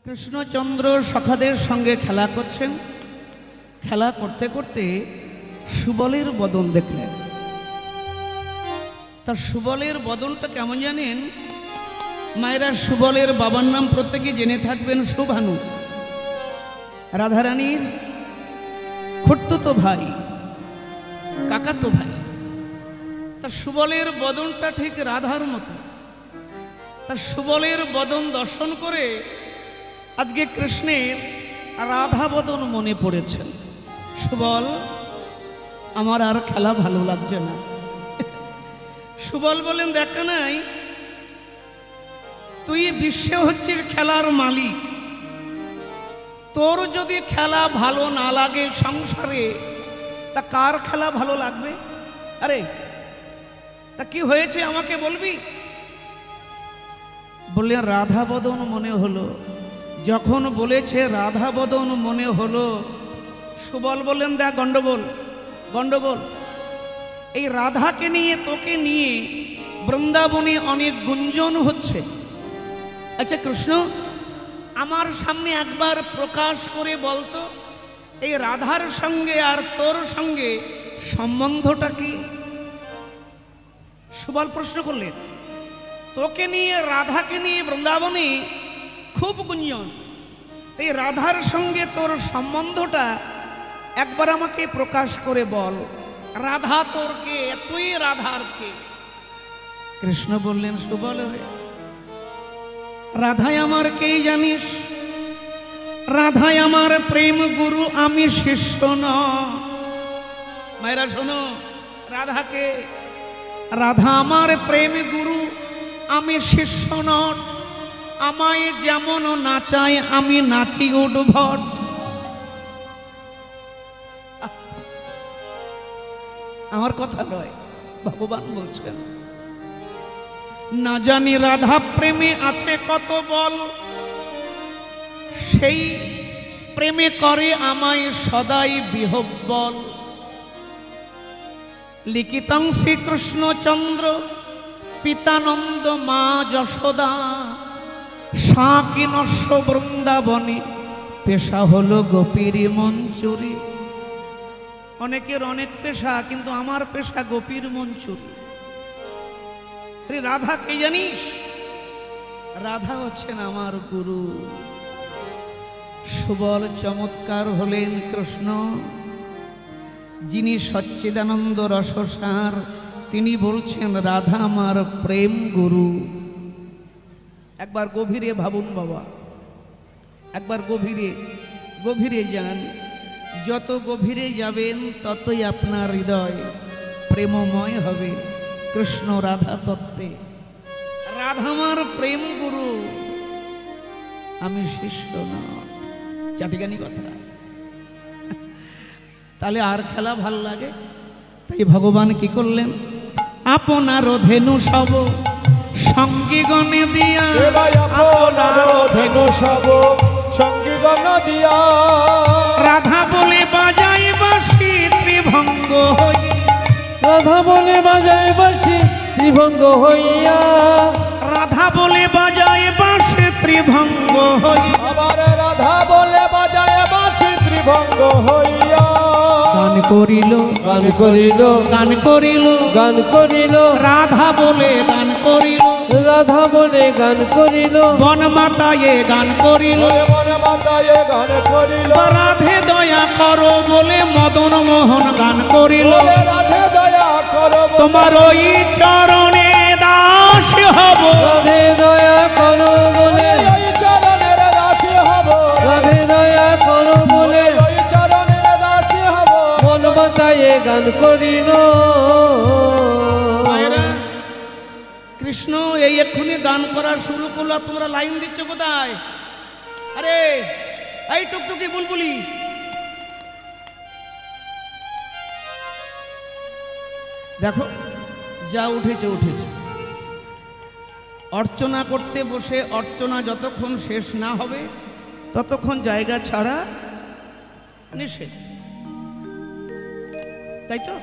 কৃষ্ণচন্দ্র সখাদের সঙ্গে খেলা করছেন। খেলা করতে করতে সুবলের বদন দেখলেন। তার সুবলের বদনটা কেমন জানেন? মায়েরা, সুবলের বাবার নাম প্রত্যেকে জেনে থাকবেন, সুভানু, রাধারানীর খুড়তুতো ভাই, কাকাতো ভাই। তার সুবলের বদনটা ঠিক রাধার মতো। তার সুবলের বদন দর্শন করে আজকে কৃষ্ণের রাধা বদন মনে পড়েছেন। সুবল, আমার আর খেলা ভালো লাগছে না। সুবল বলেন, দেখা নাই তুই বিশ্বে হচ্ছিস খেলার মালিক, তোর যদি খেলা ভালো না লাগে সংসারে, তা কার খেলা ভালো লাগবে? আরে তা কি হয়েছে আমাকে বলবি? বললেন, রাধা বদন মনে হলো। যখন বলেছে রাধা বদন মনে হলো, সুবল বললেন, দেখ গন্ডগোল গন্ডগোল। এই রাধাকে নিয়ে, তোকে নিয়ে বৃন্দাবনে অনেক গুঞ্জন হচ্ছে। আচ্ছা কৃষ্ণ, আমার সামনে একবার প্রকাশ করে বলতো, এই রাধার সঙ্গে আর তোর সঙ্গে সম্বন্ধটা কি? সুবল প্রশ্ন করলেন, তোকে নিয়ে, রাধাকে নিয়ে বৃন্দাবনে খুব গুঞ্জন, এই রাধার সঙ্গে তোর সম্বন্ধটা একবার আমাকে প্রকাশ করে বল। রাধা তোর কে, তুই রাধার কে? কৃষ্ণ বললেন, সুবল রে, রাধাই আমার কে জানিস? রাধাই আমার প্রেম গুরু, আমি শিষ্য ন। মায়েরা শোনো, রাধাকে, রাধা আমার প্রেম গুরু, আমি শিষ্য নট। আমায় যেমন নাচায় আমি নাচি উদ্ভট। আমার কথা নয়, ভগবান বলছেন। না জানি রাধা প্রেমে আছে কত বল, সেই প্রেমে করে আমায় সদাই বিহব্বল। লিখিতং শ্রীকৃষ্ণচন্দ্র পিতানন্দ মা যশোদা, সাকি নস্য বৃন্দাবনে পেশা হলো গোপীর মঞ্চুরি। অনেকের অনেক পেশা, কিন্তু আমার পেশা গোপীর মঞ্চুরি। রাধা কে জানিস? রাধা হচ্ছেন আমার গুরু। সুবল চমৎকার হলেন কৃষ্ণ, যিনি সচ্চিদানন্দ রসসার, তিনি বলছেন রাধা আমার প্রেম গুরু। একবার গভীরে ভাবুন বাবা, একবার গভীরে গভীরে যান। যত গভীরে যাবেন ততই আপনার হৃদয় প্রেমময় হবে কৃষ্ণ রাধা তত্ত্বে। রাধা আমার প্রেম গুরু, আমি শিষ্য না। চাটিগানি কথা। তাহলে আর খেলা ভাল লাগে? তাই ভগবান কি করলেন? আপনার ধেনু সব সঙ্গীগণে দিয়া, আপনার ধেনু সব সঙ্গীগণ দিয়া, রাধা বলে বাজাই বাঁশি ত্রিভঙ্গ হই। রাধা বলে বাজায় বাঁশি ত্রিভঙ্গ হইয়া, রাধা বলে বাজায় বাঁশি ত্রিভঙ্গ হই। আবার রাধা বলে বাজায় বাঁশি ত্রিভঙ্গ হইয়া, গান করিল গান করিল গান করিল গান করিল, রাধা বলে গান করিল, রাধা বলে গান করিল, বনমাতায়ে গান করিল। মনে মাতায় গান করিল, রাধে দয়া করো বলে মদন মোহন গান করিল। রাধে দয়া করো, তোমার ওই চরণে দাস হব। রাধে দয়া করো বলে ওই চরণের দাসী হব, রাধে দয়া করো বলে ওই চরণের দাসী হব, মন মাতায় গান করিল। মায়েরা, কৃষ্ণ এই এক্ষুনি গান করা শুরু করলো, তোমরা লাইন দিচ্ছ কোথায়? আরে এই টুকটুকি বুলবুলি, দেখো যা উঠেছে উঠেছে। অর্চনা করতে বসে অর্চনা যতক্ষণ শেষ না হবে ততক্ষণ জায়গা ছাড়া নিষেধ, তাই তো?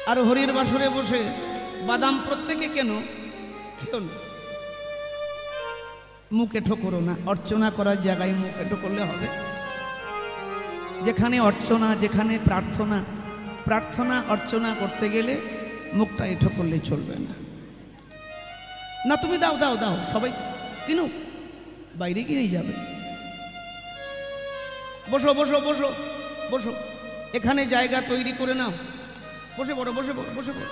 আর হরির বাসরে বসে বাদাম প্রত্যেকে কেন খেও না, মুখ এঁঠো করো না। অর্চনা করার জায়গায় মুখ এঁঠো করলে হবে? যেখানে অর্চনা, যেখানে প্রার্থনা, প্রার্থনা অর্চনা করতে গেলে মুখটা এঁঠো করলে চলবে না। না তুমি দাও দাও দাও, সবাই কিনো, বাইরে কিনে যাবে। বসো বসো বসো বসো, এখানে জায়গা তৈরি করে নাও, বসে পড়ো বসে পড়ো বসে পড়ো।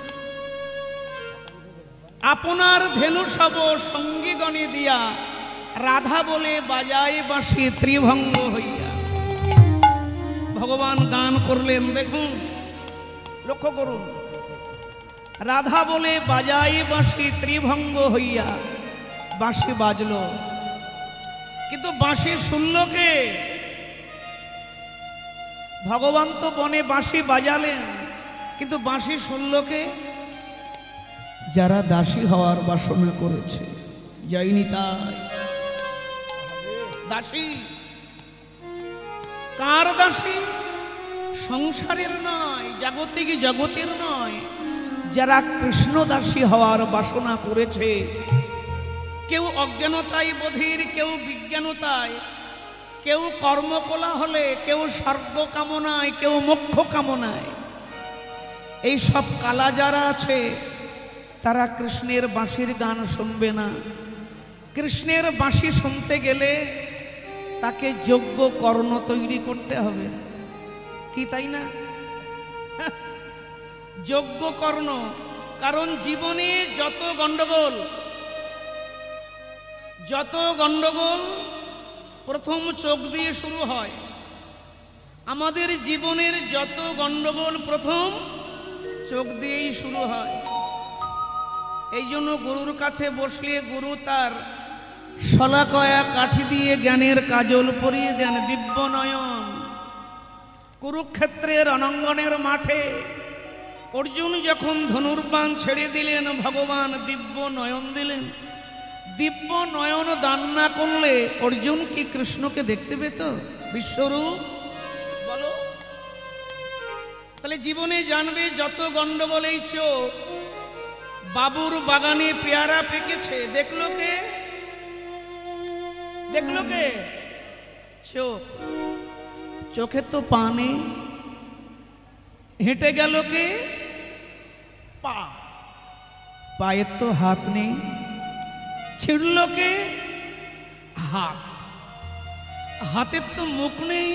আপনার ধেনু সব সঙ্গীগণে দিয়া, রাধা বলে বাজায় বাঁশি ত্রিভঙ্গ হইয়া। ভগবান গান করলেন, দেখুন লক্ষ্য করুন, রাধা বলে বাজায় বাঁশি ত্রিভঙ্গ হইয়া। বাঁশি বাজলো, কিন্তু বাঁশি শুনল কে? ভগবান তো বনে বাঁশি বাজালেন, কিন্তু বাঁশি শুনল কে? যারা দাসী হওয়ার বাসনা করেছে। যাইনি তাই দাসী। কার দাসী? সংসারের নয়, জাগতিক জগতের নয়, যারা কৃষ্ণ দাসী হওয়ার বাসনা করেছে। কেউ অজ্ঞানতায় বধির, কেউ বিজ্ঞানতায়, কেউ কর্মকলা হলে, কেউ স্বর্গ কামনায়, কেউ মোক্ষ কামনায়। এই সব কালা যারা আছে তারা কৃষ্ণের বাঁশির গান শুনবে না। কৃষ্ণের বাঁশি শুনতে গেলে তাকে যোগ্য কর্ণ তৈরি করতে হবে, কি তাই না? যোগ্য কর্ণ। কারণ জীবনে যত গন্ডগোল প্রথম চোখ দিয়ে শুরু হয়। আমাদের জীবনের যত গন্ডগোল প্রথম চোখ দিয়েই শুরু হয়। এই জন্য গুরুর কাছে বসলে গুরু তার শলাকয়া কাঠি দিয়ে জ্ঞানের কাজল পরিয়ে দেন দিব্য নয়ন। কুরুক্ষেত্রের রণাঙ্গনের মাঠে অর্জুন যখন ধনুর্বাণ ছেড়ে দিলেন, ভগবান দিব্য নয়ন দিলেন। দিব্য নয়ন দান না করলে অর্জুন কি কৃষ্ণকে দেখতে পেত? বিশ্বরূপ বলো। তাহলে জীবনে জানবে যত গন্ডগোল এই চোখ। বাবুর বাগানে পেয়ারা পেকেছে, দেখলো কে? দেখলো কে? চোখ। চোখে তো পা নেই, হেঁটে গেল কে? পা। পায়ের তো হাত নেই, ছিড়ল কে? হাত। হাতের তো মুখ নেই,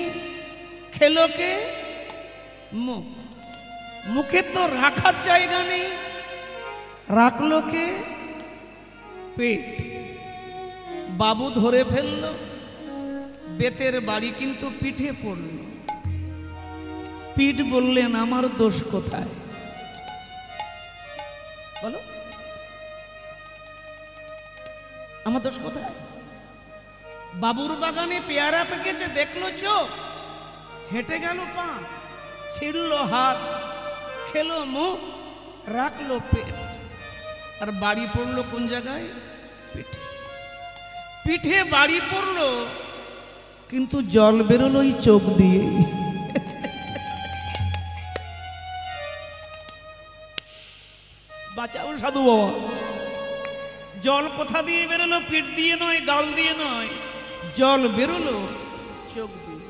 খেলো কে? মুখ। মুখে তো রাখার জায়গা নেই, রাখলো কে? পেট। বাবু ধরে ফেলল, বেতের বাড়ি কিন্তু পিঠে পড়ল। পিঠ বললেন আমার দোষ কোথায়? বলো, আমার দোষ কোথায়? বাবুর বাগানে পেয়ারা পেকেছে, দেখলো চোখ, হেঁটে গেল পা, ছিড়ল হাত, খেলো মুখ, রাখলো পেট। আর বাড়ি পড়লো কোন জায়গায়? পিঠে। পিঠে বাড়ি পড়লো, কিন্তু জল বেরোলো ওই চোখ দিয়ে। বাঁচাও সাধু বাবা। জল কোথা দিয়ে বেরোলো? পিঠ দিয়ে নয়, গাল দিয়ে নয়, জল বেরোলো চোখ দিয়ে।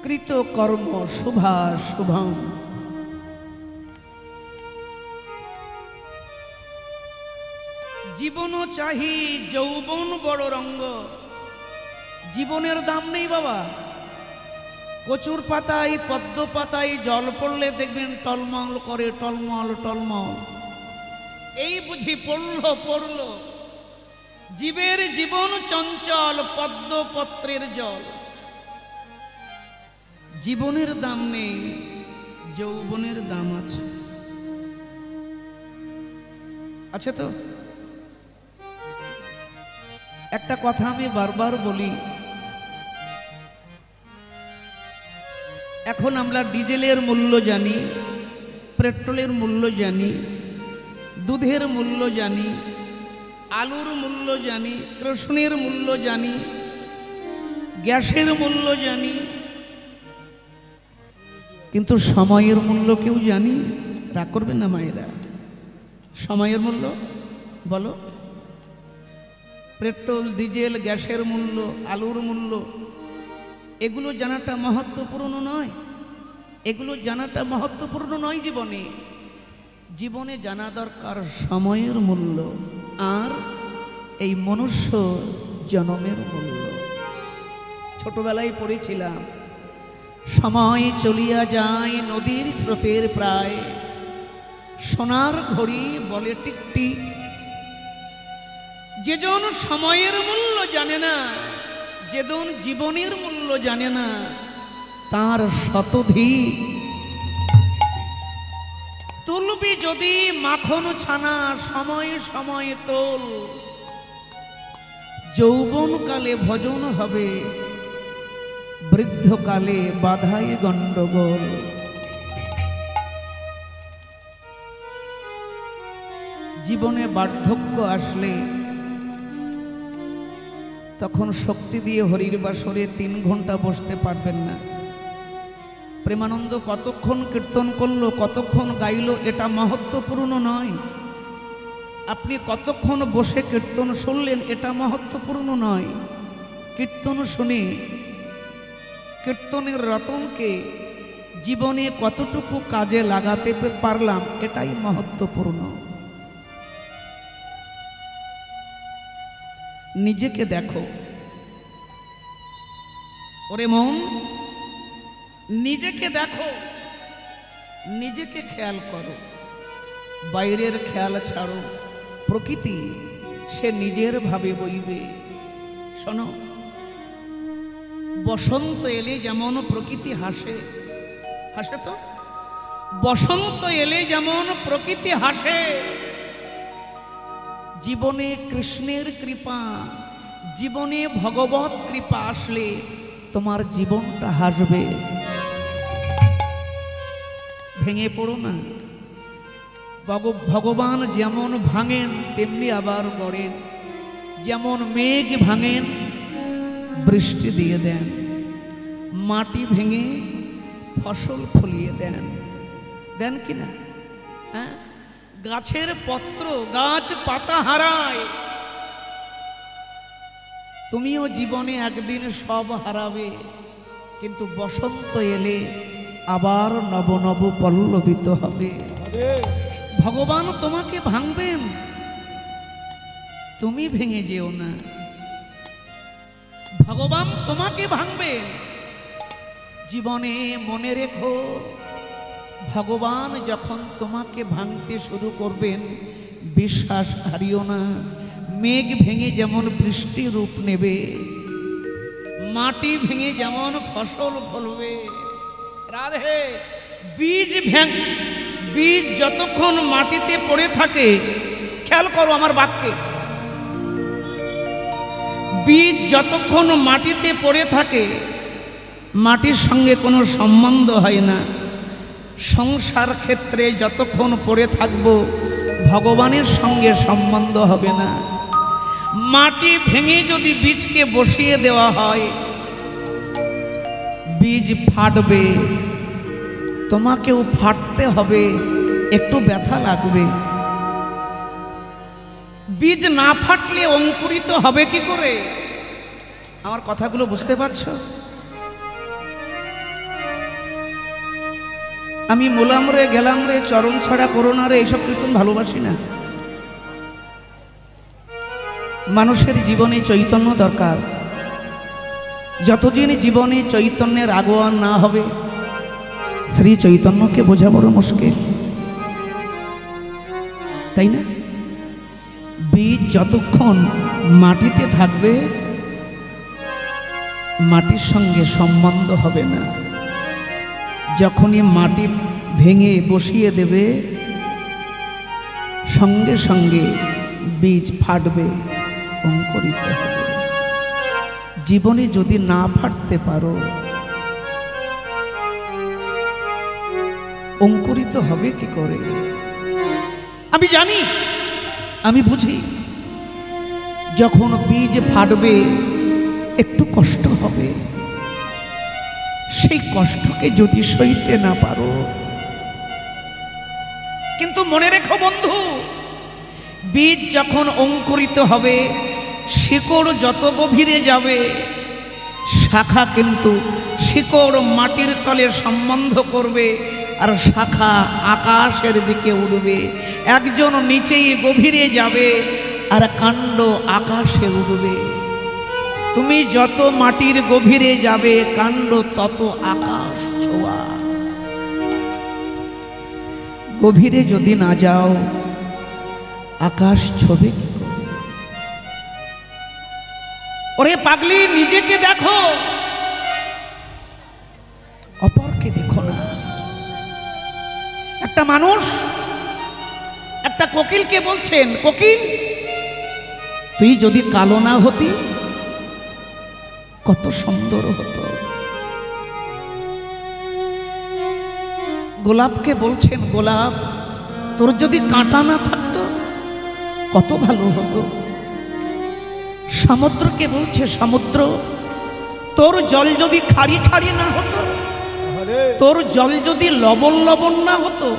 কৃত কর্ম শুভা শুভম। জীবন চাহি যৌবন বড় রঙ্গ। জীবনের দাম নেই বাবা। কচুর পাতায়, পদ্ম পাতায় জল পড়লে দেখবেন টলমল করে, টলমল টলমল। এই বুঝি পড়ল। জীবের জীবন চঞ্চল, পদ্ম পত্রের জল। জীবনের দাম নেই, যৌবনের দাম আছে। আছে তো? একটা কথা আমি বারবার বলি, এখন আমরা ডিজেলের মূল্য জানি, পেট্রোলের মূল্য জানি, দুধের মূল্য জানি, আলুর মূল্য জানি, রসুনের মূল্য জানি, গ্যাসের মূল্য জানি। কিন্তু সময়ের মূল্য কেউ জানি? রাগ করবেন না মায়েরা, সময়ের মূল্য বলো। পেট্রোল, ডিজেল, গ্যাসের মূল্য, আলুর মূল্য, এগুলো জানাটা মহত্বপূর্ণ নয়। এগুলো জানাটা মহত্বপূর্ণ নয় জীবনে। জীবনে জানা দরকার সময়ের মূল্য আর এই মনুষ্য জন্মের মূল্য। ছোটবেলায় পড়েছিলাম, সময় চলিয়া যায় নদীর স্রোতের প্রায়, সোনার ঘড়ি বলে টিকটিক। যেজন সময়ের মূল্য জানে না, যেজন জীবনের মূল্য জানে না, তার শতধিক তুলবি যদি মাখন ছানা সময় সময় তোল, যৌবনকালে ভজন হবে, বৃদ্ধকালে বাধায় গণ্ডগোল। জীবনে বার্ধক্য আসলে তখন শক্তি দিয়ে হরির বাসরে 3 ঘন্টা বসতে পারবেন না। প্রেমানন্দ কতক্ষণ কীর্তন করলো, কতক্ষণ গাইলো, এটা মহত্বপূর্ণ নয়। আপনি কতক্ষণ বসে কীর্তন শুনলেন, এটা মহত্বপূর্ণ নয়। কীর্তন শুনে কীর্তনের রতনকে জীবনে কতটুকু কাজে লাগাতে পারলাম, এটাই মহত্বপূর্ণ। নিজেকে দেখো ওরে মন, নিজেকে দেখো, নিজেকে খেয়াল করো, বাইরের খেয়াল ছাড়ো। প্রকৃতি সে নিজের ভাবে বইবে। শোনো, বসন্ত এলে যেমন প্রকৃতি হাসে, হাসে তো, বসন্ত এলে যেমন প্রকৃতি হাসে, জীবনে কৃষ্ণের কৃপা, জীবনে ভগবত কৃপা আসলে তোমার জীবনটা হাসবে। ভেঙে পড়ো না। ভগবান যেমন ভাঙেন তেমনি আবার গড়েন। যেমন মেঘ ভাঙেন, বৃষ্টি দিয়ে দেন, মাটি ভেঙে ফসল ফলিয়ে দেন, দেন কিনা? হ্যাঁ, গাছের পত্র, গাছ পাতা হারায়, তুমিও জীবনে একদিন সব হারাবে, কিন্তু বসন্ত এলে আবার নব নব পল্লবিত হবে। ভগবান তোমাকে ভাঙবেন, তুমি ভেঙে যেও না। ভগবান তোমাকে ভাঙবেন। জীবনে মনে রেখো, ভগবান যখন তোমাকে ভাঙতে শুরু করবেন, বিশ্বাস হারিও না। মেঘ ভেঙে যেমন বৃষ্টি রূপ নেবে, মাটি ভেঙে যেমন ফসল ফলবে। রাধে, বীজ যতক্ষণ মাটিতে পড়ে থাকে, খেয়াল করো আমার বাক্যে, বীজ যতক্ষণ মাটিতে পড়ে থাকে মাটির সঙ্গে কোনো সম্বন্ধ হয় না। সংসার ক্ষেত্রে যতক্ষণ পড়ে থাকব ভগবানের সঙ্গে সম্বন্ধ হবে না। মাটি ভেঙে যদি বীজকে বসিয়ে দেওয়া হয়, বীজ ফাটবে, তোমাকেও ফাটতে হবে, একটু ব্যথা লাগবে। বীজ না ফাটলে অঙ্কুরিত হবে কি করে? আমার কথাগুলো বুঝতে পারছো? আমি মোলাম রে গেলাম রে, চরণ ছাড়া করোনা রে, এইসব কীর্তন ভালোবাসি না। মানুষের জীবনে চৈতন্য দরকার। যতদিন জীবনে চৈতন্যের আগোয়ান না হবে, শ্রী চৈতন্যকে বোঝা বড় মুশকিল, তাই না? বীজ যতক্ষণ মাটিতে থাকবে মাটির সঙ্গে সম্বন্ধ হবে না। যখনই মাটি ভেঙে বসিয়ে দেবে, সঙ্গে সঙ্গে বীজ ফাটবে, অঙ্কুরিত হবে। জীবনে যদি না ফাটতে পারো, অঙ্কুরিত হবে কি করে? আমি জানি, আমি বুঝি, যখন বীজ ফাটবে একটু কষ্ট হবে, সেই কষ্টকে যদি সইতে না পারো, কিন্তু মনে রেখো বন্ধু, বীজ যখন অঙ্কুরিত হবে, শিকড় যত গভীরে যাবে, শাখা কিন্তু শিকড় মাটির তলে সম্বন্ধ করবে আর শাখা আকাশের দিকে উড়বে। একজন নিচেই গভীরে যাবে আর কাণ্ড আকাশে উড়বে। তুমি যত মাটির গভীরে যাবে, কাণ্ড তত আকাশ ছোঁয়া। গভীরে যদি না যাও, আকাশ ছবে কি করে? ওরে পাগলি, নিজেকে দেখো, অপরকে দেখো না। একটা মানুষ একটা কোকিলকে বলছেন, কোকিল তুই যদি কালো না হতি কত সুন্দর হতো। গোলাপকে বলছেন, গোলাপ তোর যদি কাঁটা না থাকতো কত ভালো হতো। সমুদ্রকে বলছে, সমুদ্র তোর জল যদি খারি খারি না হতো, তোর জল যদি লবণ লবণ না হতো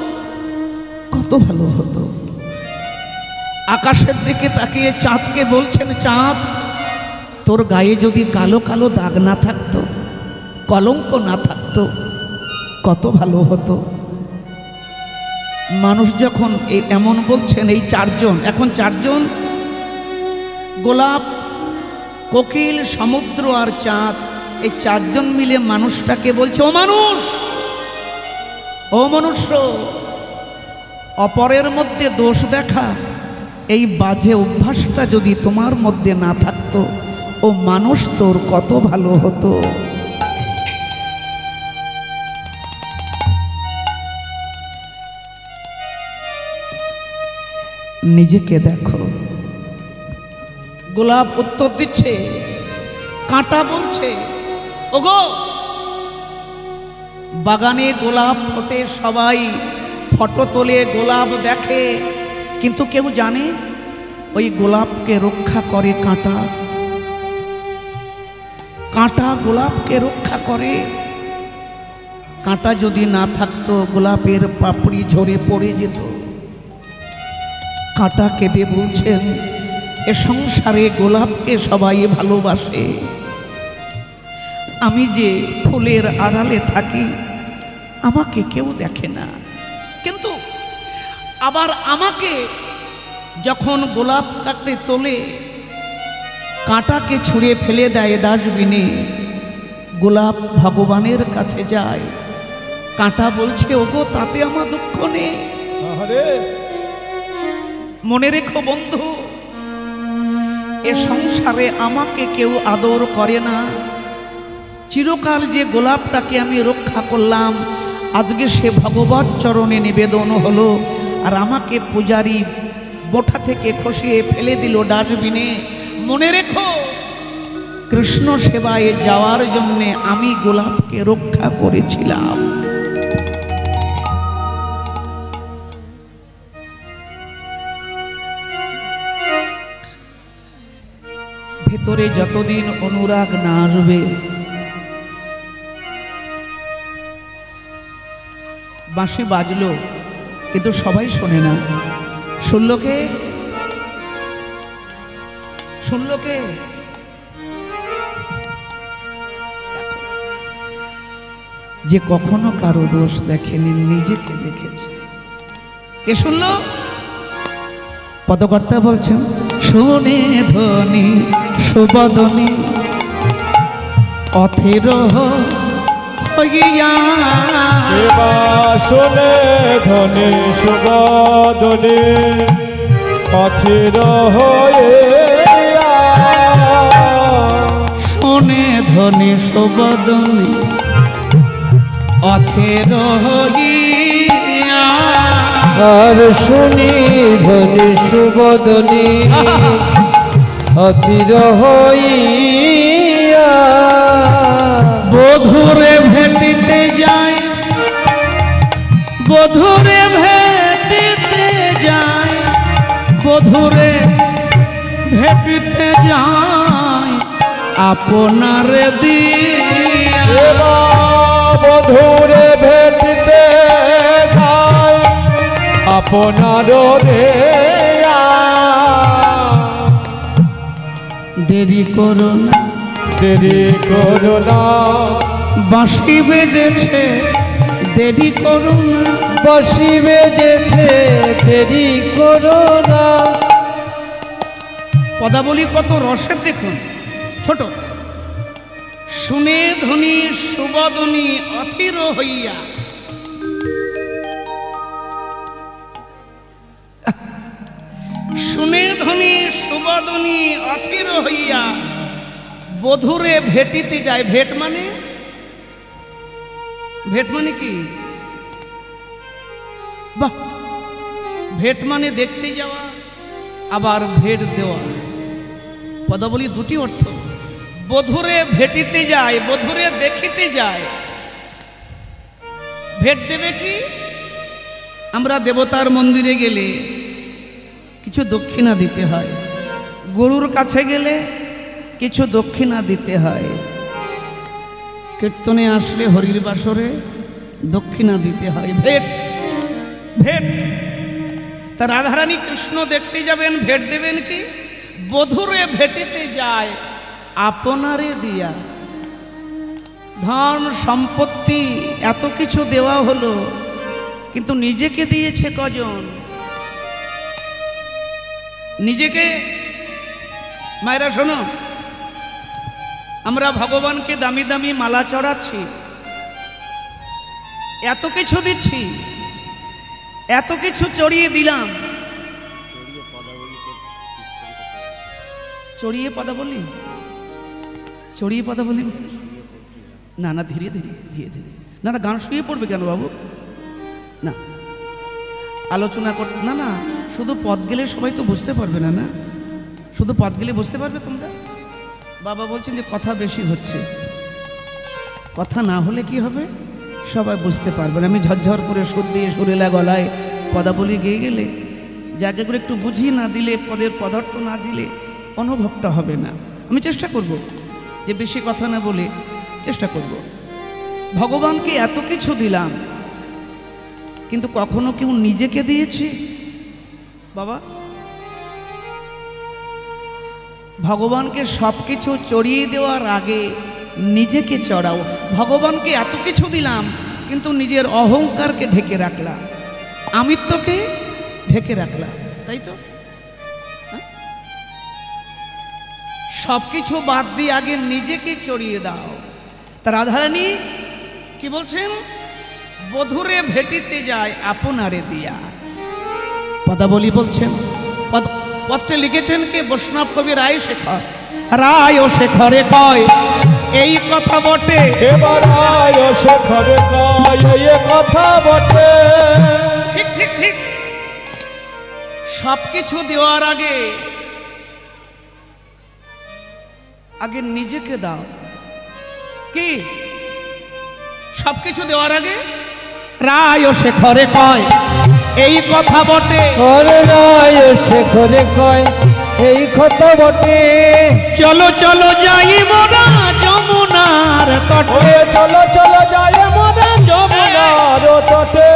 কত ভালো হতো। আকাশের দিকে তাকিয়ে চাঁদকে বলছেন, চাঁদ তোর গায়ে যদি কালো কালো দাগ না থাকতো, কলঙ্ক না থাকতো কত ভালো হতো। মানুষ যখন এমন বলছেন, এই চারজন, এখন চারজন, গোলাপ, কোকিল, সমুদ্র আর চাঁদ, এই চারজন মিলে মানুষটাকে বলছে, ও মানুষ, ও মনুষ্য, অপরের মধ্যে দোষ দেখা এই বাজে অভ্যাসটা যদি তোমার মধ্যে না থাকতো, ও মানুষ তোর কত ভালো হতো। নিজেকে দেখো। গোলাপ উত্তর দিচ্ছে, কাঁটা বলছে, ওগো বাগানে গোলাপ ফোটে, সবাই ফটো তোলে, গোলাপ দেখে, কিন্তু কেউ জানে ওই গোলাপকে রক্ষা করে কাঁটা। কাঁটা গোলাপকে রক্ষা করে। কাঁটা যদি না থাকতো, গোলাপের পাপড়ি ঝরে পড়ে যেত। কাঁটা কেঁদে বলছেন, এ সংসারে গোলাপকে সবাই ভালোবাসে, আমি যে ফুলের আড়ালে থাকি আমাকে কেউ দেখে না। কিন্তু আবার আমাকে যখন গোলাপ কাটে তোলে, কাঁটাকে ছুঁড়ে ফেলে দেয় ডাস্টবিনে, গোলাপ ভগবানের কাছে যায়। কাঁটা বলছে, ওগো তাতে আমার দুঃখ নেই। মনে রেখো বন্ধু, এ সংসারে আমাকে কেউ আদর করে না। চিরকাল যে গোলাপটাকে আমি রক্ষা করলাম, আজকে সে ভগবত চরণে নিবেদন হলো, আর আমাকে পূজারী বোঠা থেকে খসিয়ে ফেলে দিল ডাস্টবিনে। মনে রেখো, কৃষ্ণ সেবায় যাওয়ার জন্যে আমি গোলাপকে রক্ষা করেছিলাম। ভেতরে যতদিন অনুরাগ না আসবে, বাঁশি বাজলো কিন্তু সবাই শোনে না। শুনলো কে? শুনলো কে? যে কখনো কারো দোষ দেখেনি, নিজেকে দেখেছে। কে শুনলো? পদকর্তা বলছেন, শোনে ধ্বনি সুবদনী অথির হইয়া। শোনে ধ্বনি সুবদনী অথির হইয়া। শোনে ধ্বনি সুবদনী অথির হইয়া। আর শুনি ধ্বনি সুবদনী অথির হইয়া। বধুরে ভেটিতে যায়, বধুরে ভেটিতে যায়, বধুরে ভেটিতে যায় আপনার দিয়া। বধুরে ভেটিতে যায় আপনার রে দেরি করো না, দেরি করো না, বাঁশি বেজেছে দেরি করো না, বাঁশি বেজেছে দেরি করো না। পদাবলী কত রসের দেখুন, ছোট। শুনে ধ্বনি সুবদনী অথির হইয়া, শুনে ধ্বনি সুবদনী অথির হইয়া বধুরে ভেটিতে যায়। ভেট মানে, ভেট মানে কি? বাহ, ভেট মানে দেখতে যাওয়া, আবার ভেট দেওয়া। পদাবলী দুটি অর্থ। বধুরে ভেটিতে যায়, বধুরে দেখিতে যায়। ভেট দেবে কি? আমরা দেবতার মন্দিরে গেলে কিছু দক্ষিণা দিতে হয়, গরুর কাছে গেলে কিছু দক্ষিণা দিতে হয়, কীর্তনে আসলে হরির বাসরে দক্ষিণা দিতে হয়। ভেট, ভেট। তা রাধারানী কৃষ্ণ দেখতে যাবেন, ভেট দেবেন কি? বধুরে ভেটিতে যায় আপনারে দিয়া। ধন সম্পত্তি এত কিছু দেওয়া হলো, কিন্তু নিজেকে দিয়েছে কজন? নিজেকে। মায়েরা শোনো, আমরা ভগবানকে দামি দামি মালা চড়াচ্ছি, এত কিছু দিচ্ছি, এত কিছু চড়িয়ে দিলাম। চড়িয়ে পদা বলি, চড়িয়ে পদা বলি না, না ধীরে ধীরে ধীরে ধীরে। না না, গান শুয়ে পড়বে কেন বাবু? না, আলোচনা করতে না, না শুধু পদ গেলে সবাই তো বুঝতে পারবে না। না শুধু পদ গেলে বুঝতে পারবে তোমরা? বাবা বলছেন যে কথা বেশি হচ্ছে, কথা না হলে কি হবে? সবাই বুঝতে পারবে না। আমি ঝরঝর করে সুর দিয়ে সুরেলা গলায় পদাবলী গেয়ে গেলে, জায়গাগুলো একটু বুঝিয়ে না দিলে, পদের পদার্থ না দিলে অনুভবটা হবে না। আমি চেষ্টা করব যে বেশি কথা না বলে চেষ্টা করব। ভগবানকে এত কিছু দিলাম, কিন্তু কখনো কেউ নিজেকে দিয়েছি? বাবা, ভগবানকে সব কিছু চড়িয়ে দেওয়ার আগে নিজেকে চড়াও। ভগবানকে এত কিছু দিলাম, কিন্তু নিজের অহংকারকে ঢেকে রাখলাম, আমিত্বকে ঢেকে রাখলাম, তাই তো? সব কিছু বাদ দিয়ে আগে নিজেকে চড়িয়ে দাও। তা রাধারানী কি বলছেন? বধুরে ভেটিতে যায় আপনারে দিয়া। পদাবলী বলছেন, পদটা লিখেছেন কে? বৈষ্ণব কবি রায় শেখর। রায় ও শেখরে কয় এই কথা বটে, এবার রায় ও শেখরে কয় এই কথা বটে। ঠিক ঠিক ঠিক। সব কিছু দেওয়ার আগে আগে নিজেকে দাও। কি? সব কিছু দেওয়ার আগে রায় ও শেখরে কয় এই কথা বটে। রায় ও শেখরে কয় এই কথা বটে। চলো চলো যাই মোরা যমুনার তটে, চলো চলো যাই মোরা যমুনার তটে।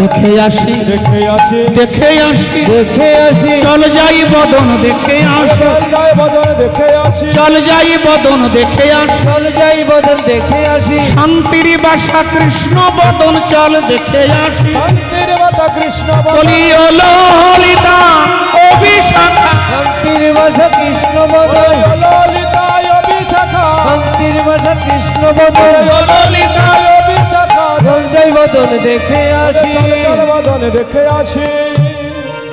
দেখে আসি, দেখে আসি, দেখে আসি, দেখে আসি। চল যাই বদন দেখে আসি, যাই বদন দেখে আসি, চল যাই বদন দেখে আসি, চল যাই বদন দেখে আসি। শান্তির বাসা কৃষ্ণ বদন চল দেখে আসি। শান্তির বাসা কৃষ্ণ বলি ও ললিতা অভিশাখা, শান্তির ভাষা কৃষ্ণ বদন, ললিতা অভিশাখা, শান্তির ভাষা কৃষ্ণ বদন, ললিতা অভিশাখা। চল যাই বদন দেখে আসি, চল বদন দেখে আসি।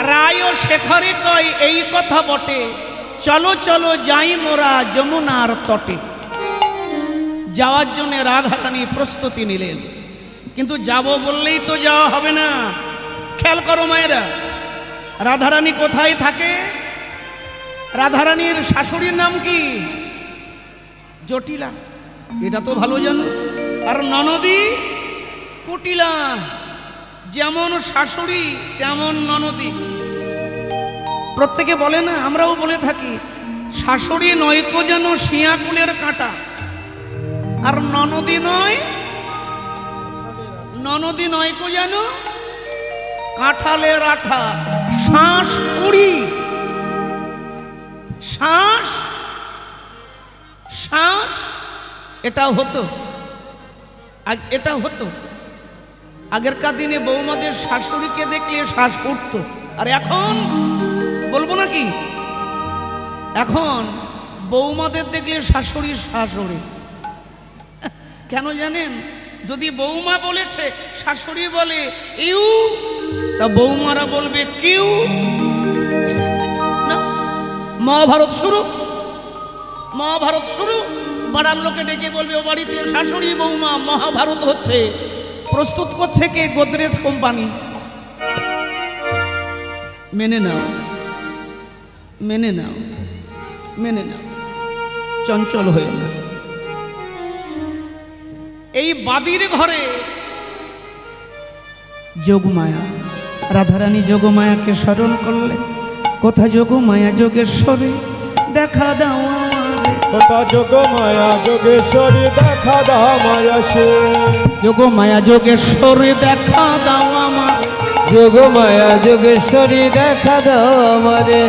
রায় ও শেখরে কয় এই কথা বটে। চলো চলো যাই মোরা যমুনার তটে। যাওয়ার জন্য রাধারানী প্রস্তুতি নিলেন, কিন্তু যাব বললেই তো যাওয়া হবে না। খেয়াল করো মায়েরা, রাধারানী কোথায় থাকে? রাধারানীর শাশুড়ির নাম কি? জটিলা, এটা তো ভালো জানো। আর ননদী কুটিলা। যেমন শাশুড়ি তেমন ননদী। প্রত্যেকে বলে না, আমরাও বলে থাকি, শাশুড়ি নয়তো যেন শিয়াকুলের কাঁটা, আর ননদী নয় ননদী নয় কো জানো, কাঁঠালের আঠা, শ্বাস উড়ি, শ্বাস শ্বাস এটা হতো, এটা হতো। আগেরকার দিনে বৌমাদের শাশুড়িকে দেখলে শ্বাস উঠতো, আর এখন বলবো নাকি, এখন বৌমাদের দেখলে শাশুড়ির শ্বাস ওড়ে। কেন জানেন? যদি বৌমা বলেছে শাশুড়ি বলে ইউ, তা বৌমারা বলবে কিউ। না, মহাভারত শুরু, মহাভারত শুরু। পাড়ার লোকে ডেকে বলবে ও বাড়িতে শাশুড়ি বৌমা মহাভারত হচ্ছে। প্রস্তুত করছে কে? গোদরেজ কোম্পানি। মেনে নাও, মেনে নাও, মেনে নাও, চঞ্চল হয়ে না। এই বাদির ঘরে যোগমায়া, রাধারানী যোগমায়াকে স্মরণ করলে, কোথা যোগমায়া যোগেশ্বরী দেখা দাও আমারে, কোথা যোগমায়া যোগেশ্বরী দেখা দাও মায়া সে, যোগমায়া যোগেশ্বরী দেখা দাও আমার, যোগমায়া যোগেশ্বরী দেখা দাও আমারে।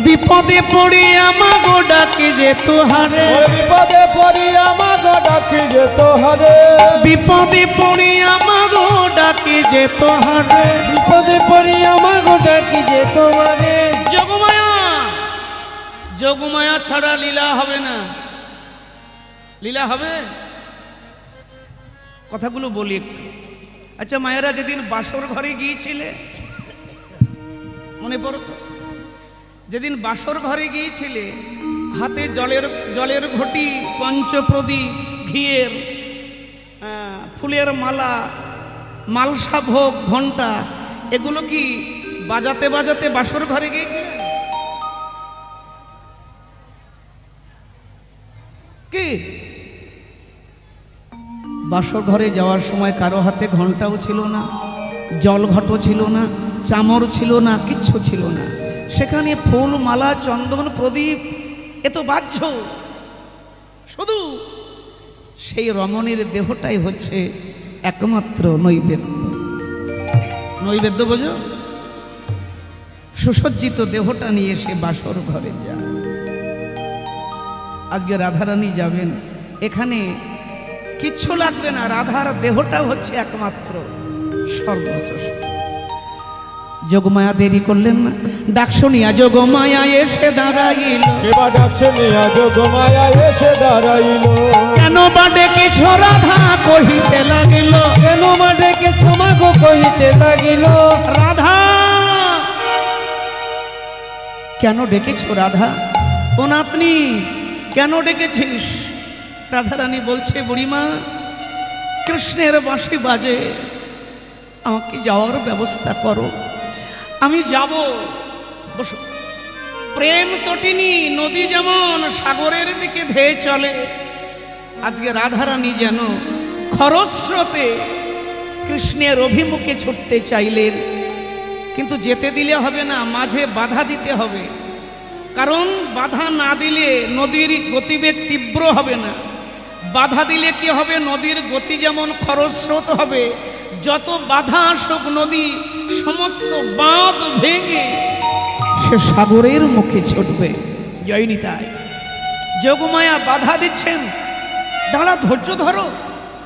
বিপদে পড়ি আমাগো ডাকে যে তোহারে, বিপদে পড়ি আমাগো ডাকি যে তোহারে, বিপদে পড়ি আমাগো ডাকে যে তোহারে, বিপদে পড়ি আমাগো ডাকি যে তোমারে। যোগমায়া, যোগমায়া ছাড়া লীলা হবে না। লীলা হবে? কথাগুলো বলি একটু। আচ্ছা মায়েরা, যেদিন বাসর ঘরে গিয়েছিলে, মনে পড়ো তো? যেদিন বাসর ঘরে গিয়েছিলে, হাতে জলের ঘটি, পঞ্চপ্রদীপ, ঘিয়ের ফুলের মালা, মালসা ভোগ, ঘণ্টা, এগুলো কি বাজাতে বাজাতে বাসর ঘরে গিয়েছিলেন? কি বাসর ঘরে যাওয়ার সময় কারো হাতে ঘণ্টাও ছিল না, জল ঘটও ছিল না, চামর ছিল না, কিচ্ছু ছিল না। সেখানে ফুল, মালা, চন্দন, প্রদীপ, এ তো বাহ্য। শুধু সেই রমণীর দেহটাই হচ্ছে একমাত্র নৈবেদ্য। নৈবেদ্য বোঝো? সুসজ্জিত দেহটা নিয়ে সে বাসর ঘরে যায়। আজকে রাধারানী যাবেন, এখানে কিচ্ছু লাগবে না, রাধার দেহটা হচ্ছে একমাত্র সর্বশ্রেষ্ঠ। যোগমায়া দেরি করলেন না, ডাক শুনিয়া যোগমায়া এসে দাঁড়াইল, কেবা ডাকছে নিয়া যোগমায়া এসে দাঁড়াইল, কেন বা ডেকেছ রাধা কহিতে লাগিল, কেন মা ডেকেছ মাগো কহিতে লাগিল। রাধা কেন ডেকেছ রাধা? ও নাতনি কেন ডেকেছিস? রাধারানী বলছে, বুড়িমা কৃষ্ণের বাঁশি বাজে, আমাকে যাওয়ার ব্যবস্থা করো, আমি যাব। বসো। প্রেম তটিনী নদী যেমন সাগরের দিকে ধেয়ে চলে, আজকে রাধারানী যেন খরস্রোতে কৃষ্ণের অভিমুখে ছুটতে চাইলেন, কিন্তু যেতে দিলে হবে না, মাঝে বাধা দিতে হবে। কারণ বাধা না দিলে নদীর গতিবেগ তীব্র হবে না, বাধা দিলে কি হবে, নদীর গতি যেমন খরস্রোত হবে, যত বাধা আসুক নদী সমস্ত বাঁধ ভেঙে সে সাগরের মুখে ছুটবে। জয়নি তাই যোগমায়া বাধা দিচ্ছেন, দাঁড়া, ধৈর্য ধরো।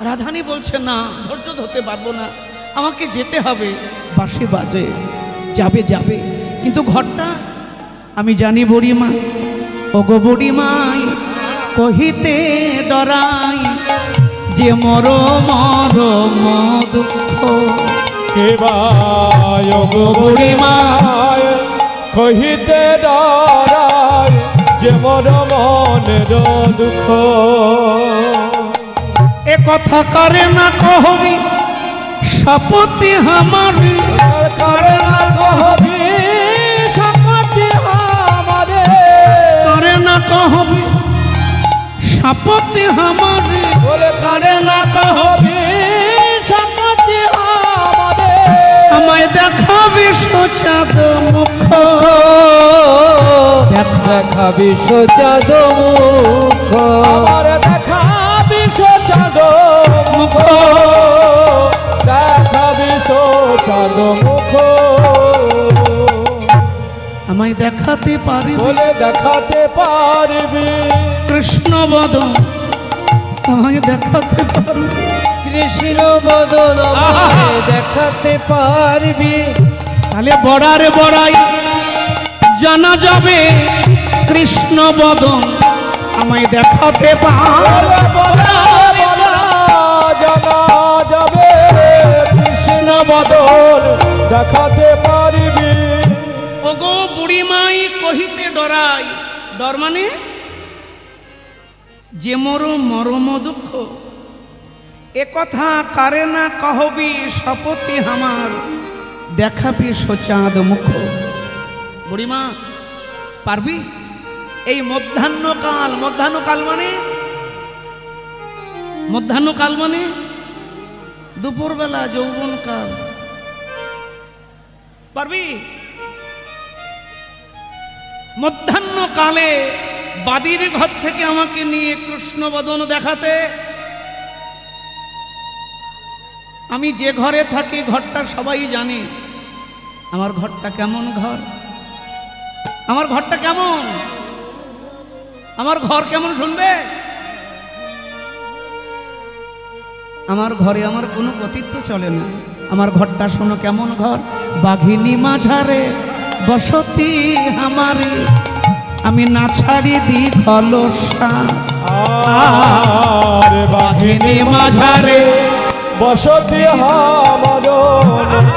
রাধানী বলছে, না, ধৈর্য ধরতে পারবো না, আমাকে যেতে হবে। বাঁশি বাজে, যাবে যাবে, কিন্তু ঘরটা আমি জানি বুড়িমা, ওগো বুড়িমাই কহিতে ডরাই, যে মর মর দুঃখ, কেবা ওগো বুড়িমা কহিতে ডরাই, যে মোর মনের দুঃখ। এ কথা করে না কহবি শপথি আমার, করে না কহবি শপথি আমারে, করে না কহবি শপথি আমার, বলে করে না কহবি শপথি আমারে, আমায় দেখাবি সোচাদ মুখ, দেখাবি সোচাদ মুখ, আমার দেখাবি সোচাদ মুখ, চাঁদ মুখ আমায় দেখাতে পারবি বলে দেখাতে পারবি কৃষ্ণ বদন আমায় দেখাতে পারবি কৃষ্ণ বদন আমায় দেখাতে পারবি তাহলে বড়ারে বড়াই জানা যাবে কৃষ্ণ বদন আমায় দেখাতে পারবি জানা যাবে কৃষ্ণ বদন দেখাতে পারবি ওগো বুড়িমাই কহিতে ডরাই ডর মানে যে মোর মরম দুঃখ এ কথা কারে না কহবি শপথি আমার দেখাবি সোচাঁদ মুখ বুড়িমা পারবি এই মধ্যাহ্নকাল মানে দুপুরবেলা যৌবনকাল পারবি মধ্যাহ্নকালে বাদির ঘর থেকে আমাকে নিয়ে কৃষ্ণ বদন দেখাতে আমি যে ঘরে থাকি ঘরটা সবাই জানে আমার ঘরটা কেমন ঘর আমার ঘরটা কেমন আমার ঘর কেমন শুনবে আমার ঘরে আমার কোনো কর্তৃত্ব চলে না আমার ঘরটা শোনো কেমন ঘর বাঘিনী মাঝারে বসতি আমারে আমি না ছাড়ি দি খলসা আর বাঘিনী মাঝারে বসতি আমার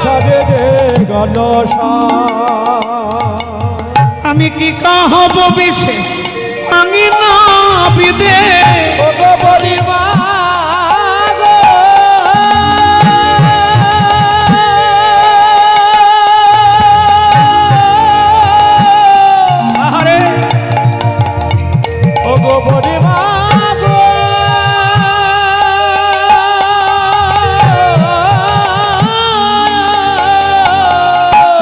ছাড়ে রে গলসা আমি কি কাহব বিশেষ আমি না বিদে পরিমা আহারে ও গো পরিমা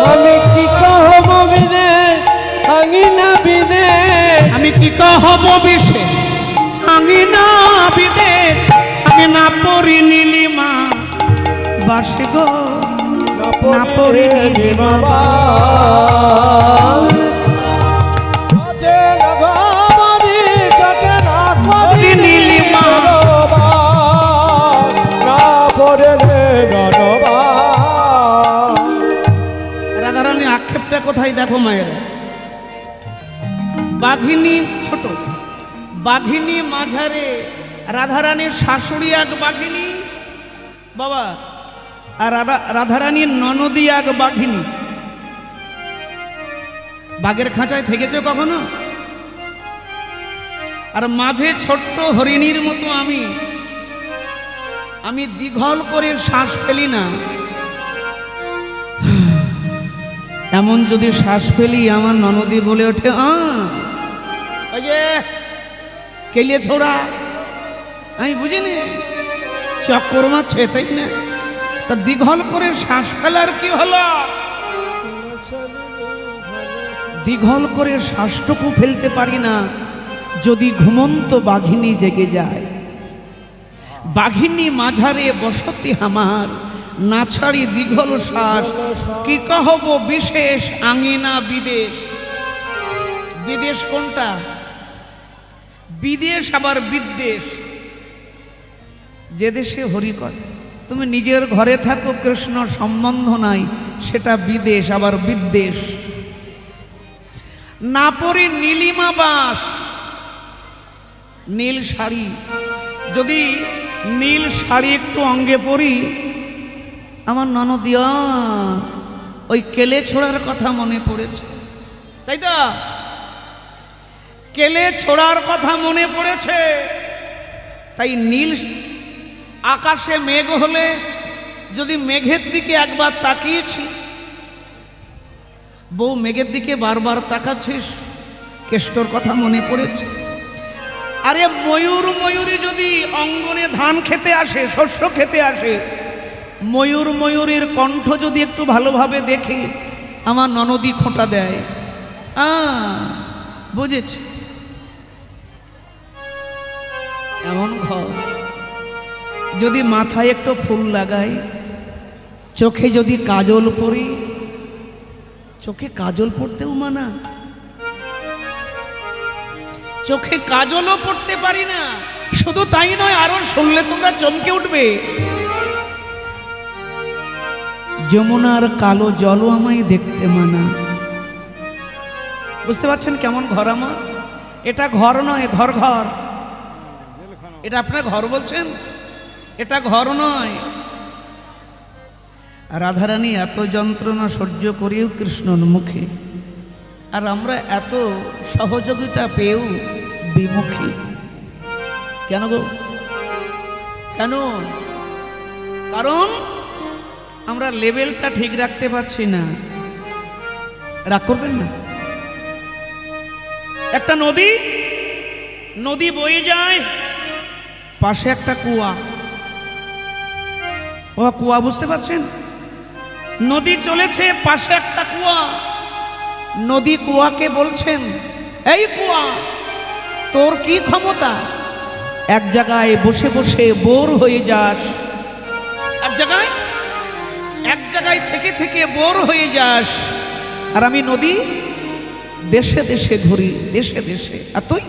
আমি কি কহব বিদে আঙিনা বিদে আমি কি কাহব বিশেষ আমি না বিদে আমি না পড়ি নীলিমা বাসে গো না পড়ি নীলিমা নীলিমা রাধারানী আক্ষেপটা কোথায় দেখো মায়ের বাঘিনী ছোট বাঘিনী মাঝারে রাধারানীর শাশুড়ি এক বাঘিনী বাবা আর রাধারানীর ননদী এক বাঘিনী বাঘের খাঁচায় থেকেছে কখনো আর মাঝে ছোট্ট হরিণীর মতো আমি দীঘল করে শ্বাস ফেলি না এমন যদি শ্বাস ফেলি আমার ননদী বলে ওঠে ওই যে কেলিয়ে ছোড়া আমি বুঝিনি চক্কর মারছে তাই না তা দীঘল করে শ্বাস ফেলার কি হলো দীঘল করে শ্বাসটুকু ফেলতে পারি না যদি ঘুমন্ত বাঘিনী জেগে যায় বাঘিনী মাঝারে বসতি আমার না ছাড়ি দীঘল শ্বাস কি কহব বিশেষ আঙিনা বিদেশ বিদেশ কোনটা বিদেশ আবার বিদ্বেষ যে দেশে হরিকর তুমি নিজের ঘরে থাকো কৃষ্ণ সম্বন্ধ নাই সেটা বিদেশ আবার বিদ্বেষ না পরি নীলিমা বাস নীল শাড়ি যদি নীল শাড়ি একটু অঙ্গে পরি আমার ননদিয়া ওই কেলে ছোড়ার কথা মনে পড়েছে তাই তো কেলে ছোড়ার কথা মনে পড়েছে তাই নীল আকাশে মেঘ হলে যদি মেঘের দিকে একবার তাকিয়েছি বউ মেঘের দিকে বারবার তাকাচ্ছিস কেষ্টর কথা মনে পড়েছে আরে ময়ূর ময়ূরী যদি অঙ্গনে ধান খেতে আসে শস্য খেতে আসে ময়ূর ময়ূরের কণ্ঠ যদি একটু ভালোভাবে দেখি আমার ননদী খোঁটা দেয় বুঝেছি এমন ঘর যদি মাথায় একটু ফুল লাগাই চোখে যদি কাজল পরি, চোখে কাজল পড়তেও মানা, চোখে কাজলও পড়তে পারি না। শুধু তাই নয়, আরো শুনলে তোমরা চমকে উঠবে। যমুনার কালো জলও আমায় দেখতে মানা। বুঝতে পারছেন কেমন ঘর আমার? এটা ঘর নয়, ঘর ঘর। এটা আপনার ঘর বলছেন? এটা ঘর নয়। রাধারানী এত যন্ত্রণা সহ্য করেও কৃষ্ণর মুখে, আর আমরা এত সহযোগিতা পেয়েও বিমুখী। কেন গো? কেন? কারণ আমরা লেভেলটা ঠিক রাখতে পারছি না। রাগ করবেন না। একটা নদী, নদী বয়ে যায়, পাশে একটা কুয়া। ও কুয়া, বুঝতে পারছেন? নদী চলেছে, পাশে একটা কুয়া। নদী কুয়াকে বলছেন, এই কুয়া, তোর কি ক্ষমতা? এক জায়গায় বসে বসে বোর হয়ে যাস, এক জায়গায় থেকে থেকে বোর হয়ে যাস, আর আমি নদী দেশে দেশে ঘুরি, দেশে দেশে, আর তুই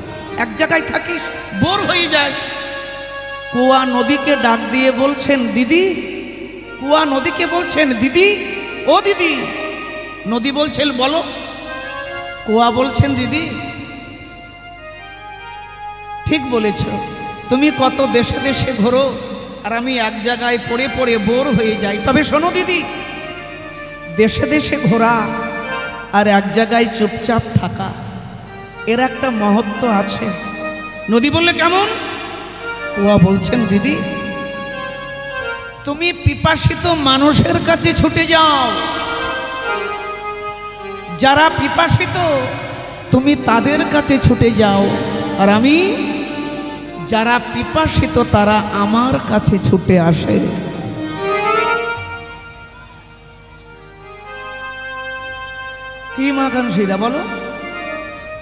এক জায়গায় থাকিস, বোর হয়ে যাস। কুয়া নদীকে ডাক দিয়ে বলছেন, দিদি। কুয়া নদীকে বলছেন, দিদি, ও দিদি। নদী বলছেন, বলো। কুয়া বলছেন, দিদি, ঠিক বলেছ, তুমি কত দেশে দেশে ঘোরো, আর আমি এক জায়গায় পড়ে পড়ে বোর হয়ে যাই। তবে শোনো দিদি, দেশে দেশে ঘোরা আর এক জায়গায় চুপচাপ থাকা, এর একটা মহত্ব আছে। নদী বললে, কেমন? কুয়া বলছেন, দিদি, তুমি পিপাসিত মানুষের কাছে ছুটে যাও। যারা পিপাসিত তুমি তাদের কাছে ছুটে যাও, আর আমি, যারা পিপাসিত তারা আমার কাছে ছুটে আসে। কি মাকাংশীরা বলো?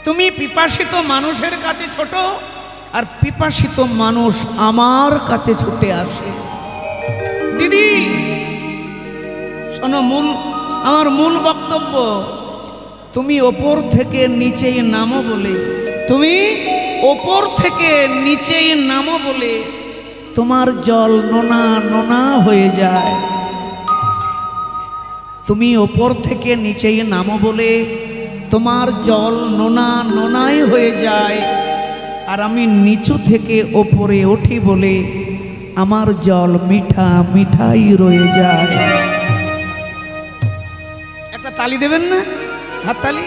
তুমি পিপাসিত মানুষের কাছে ছোট, আর পিপাসিত মানুষ আমার কাছে ছুটে আসে। দিদি শোনো, আমার মূল বক্তব্য, তুমি ওপর থেকে নিচে নামো বলে, তুমি ওপর থেকে নিচে নামো বলে তোমার জল নোনা নোনা হয়ে যায়। তুমি ওপর থেকে নিচে নামো বলে তোমার জল নোনা নোনাই হয়ে যায়, আর আমি নিচু থেকে ওপরে উঠি বলে আমার জল মিঠা মিঠাই রয়ে যায়। একটা তালি দেবেন না? হাত তালি।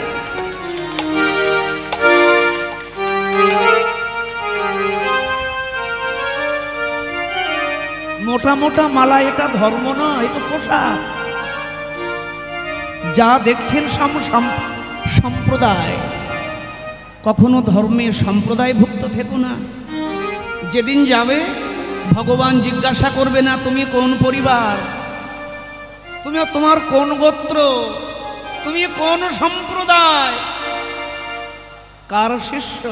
মোটা মোটা মালা এটা ধর্ম নয়, এটা পোশাক। যা দেখছেন সম্প্রদায়, কখনো ধর্মে সম্প্রদায়ভুক্ত থেকো না। যেদিন যাবে ভগবান জিজ্ঞাসা করবে না তুমি কোন পরিবার, তুমি তোমার কোন গোত্র, তুমি কোন সম্প্রদায়, কার শিষ্য।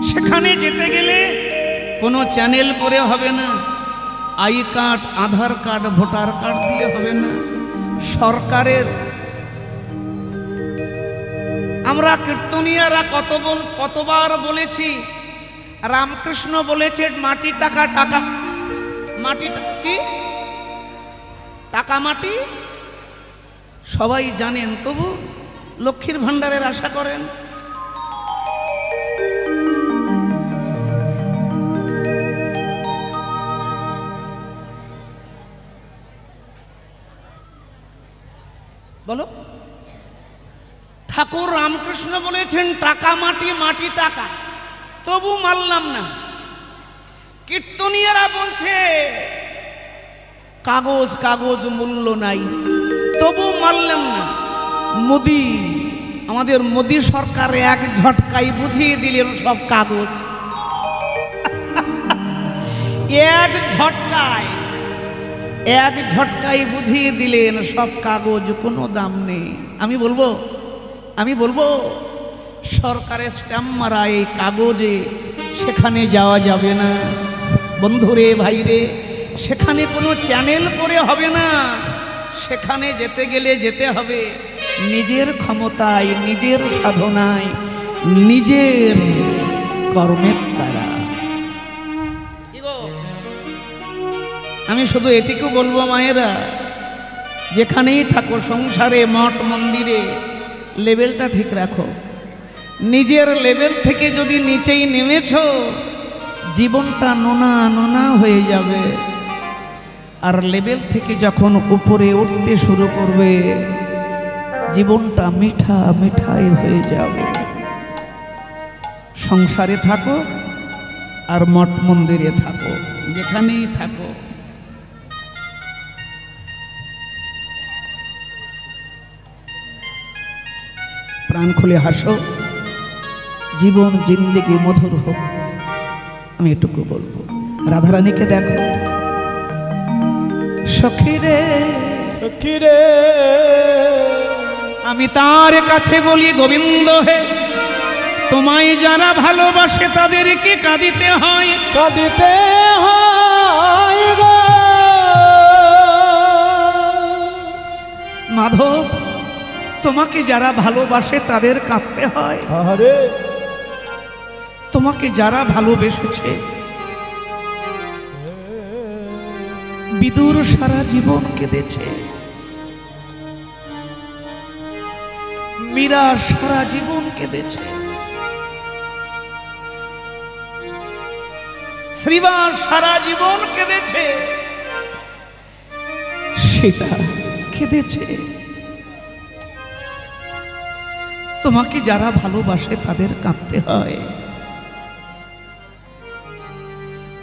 সেখানে যেতে গেলে কোনো চ্যানেল করে হবে না, I card, Aadhaar card, voter card দিয়ে হবে না। সরকারের, আমরা কীর্তনীয়রা কতবার বলেছি, রামকৃষ্ণ বলেছে মাটি টাকা, টাকা মাটি কি টাকা মাটি সবাই জানেন, তবু লক্ষ্মীর ভাণ্ডারের আশা করেন। বলো, ঠাকুর রামকৃষ্ণ বলেছেন টাকা মাটি, মাটি টাকা, তবু মানলাম না। কীর্তনীয়রা বলছে কাগজ কাগজ মূল্য নাই, তবু মানলাম না। মোদি, আমাদের মোদি সরকার এক ঝটকায় বুঝিয়ে দিলেন সব কাগজ। এক ঝটকায় বুঝিয়ে দিলেন সব কাগজ, কোনো দাম নেই। আমি বলবো সরকারের স্ট্যাম্প মারা এই কাগজে সেখানে যাওয়া যাবে না। বন্ধুরে ভাইরে, সেখানে কোনো চ্যানেল করে হবে না। সেখানে যেতে গেলে যেতে হবে নিজের ক্ষমতায়, নিজের সাধনায়, নিজের কর্মের দ্বারা। আমি শুধু এটুকু বলবো মায়েরা, যেখানেই থাকো সংসারে, মঠ মন্দিরে, লেভেলটা ঠিক রাখো। নিজের লেভেল থেকে যদি নিচেই নেমেছো, জীবনটা নোনা নোনা হয়ে যাবে। আর লেভেল থেকে যখন উপরে উঠতে শুরু করবে, জীবনটা মিঠা মিঠাই হয়ে যাবে। সংসারে থাকো আর মঠ মন্দিরে থাকো, যেখানেই থাকো, প্রাণ খুলে হাসো, জীবন জিন্দেগি মধুর হোক। আমি এটুকু বলবো। রাধারানীকে দেখো, সখী রে সখী রে, আমি তার কাছে বলি গোবিন্দ হে, তোমায় যারা ভালোবাসে তাদেরকে কাঁদিতে হয়, কাঁদিতে হয় গো মাধব। তোমাকে যারা ভালোবাসে তাদের কাঁদতে হয়। আরে তোমাকে যারা ভালোবেসেছে, বিদুর সারা জীবন কেঁদেছে, মীরা সারা জীবন কেঁদেছে, শ্রীবাস সারা জীবন কেঁদেছে, সীতা কেঁদেছে। তোমাকে যারা ভালোবাসে তাদের কাঁদতে হয়,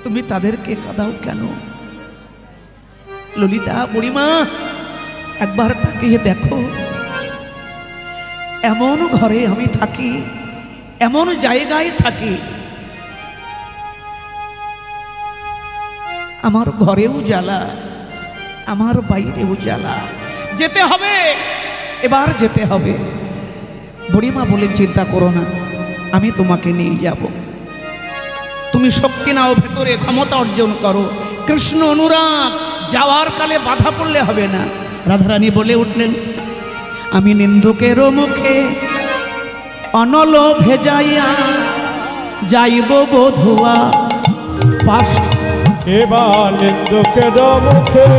তুমি তাদেরকে কাঁদাও কেন? ললিতা বুড়িমা, একবার তাকিয়ে দেখো, এমন ঘরে আমি থাকি, এমন জায়গায় থাকি, আমার ঘরেও জ্বালা, আমার বাইরেও জ্বালা। যেতে হবে, এবার যেতে হবে। বুড়িমা বলেন, চিন্তা করো না, আমি তোমাকে নিয়ে যাব। তুমি শক্তি নাও, ভেতরে ক্ষমতা অর্জন করো। কৃষ্ণ অনুরাগ, যাওয়ার কালে বাধা পড়লে হবে না। রাধারানী বলে উঠলেন, আমি নিন্দুকেরও মুখে অনল ভেজাইয়া যাইব বধুয়া পাশ। এবার নিন্দুকের মুখে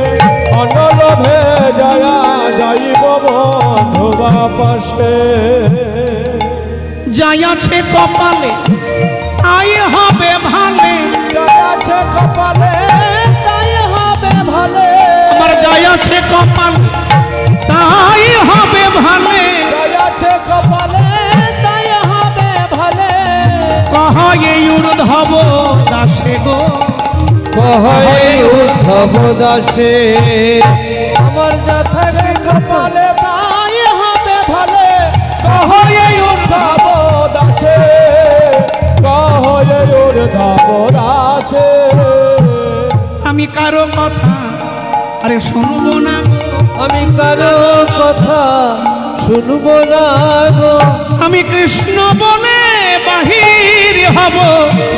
অনল ভেজায়া যাইব বন্ধুবা পাশে। যাইয়াছে কপালে তাই হবে ভালে, যাইয়াছে কপালে তাই হবে ভালে, আমার যাইয়াছে কপালে তাই হবে ভালে, যাইয়াছে কপালে তাই হবে ভালে। কহ এই উর্ধব দাসে গো, কহই উদ্ধব দাসে, আমার যা থাকে কপালে তাই হবে ভালে। কহ এই উর্ধব দাসে, কহ এই উর্ধব দাসে। আমি কারো কথা আরে শুনবো না গো, আমি কারো কথা শুনবো না গো। আমি কৃষ্ণ বলে বাহির হব,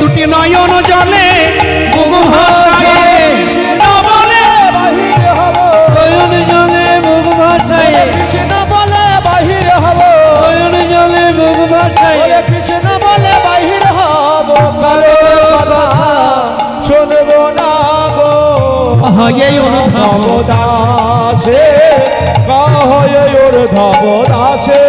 দুটি নয়ন জলে বুকু ভাসায়ে। কৃষ্ণ বলে বাহির হব, নয়ন জলে মুখ ভাসায়, কৃষ্ণ বলে বাহির হব, নয়ন জলে মুখ ভাসায়। কৃষ্ণ বলে বাহির হব, কারো কথা শুনব না গো। এই উর্ধব দাসে, কহ এই উর্ধব দাসে।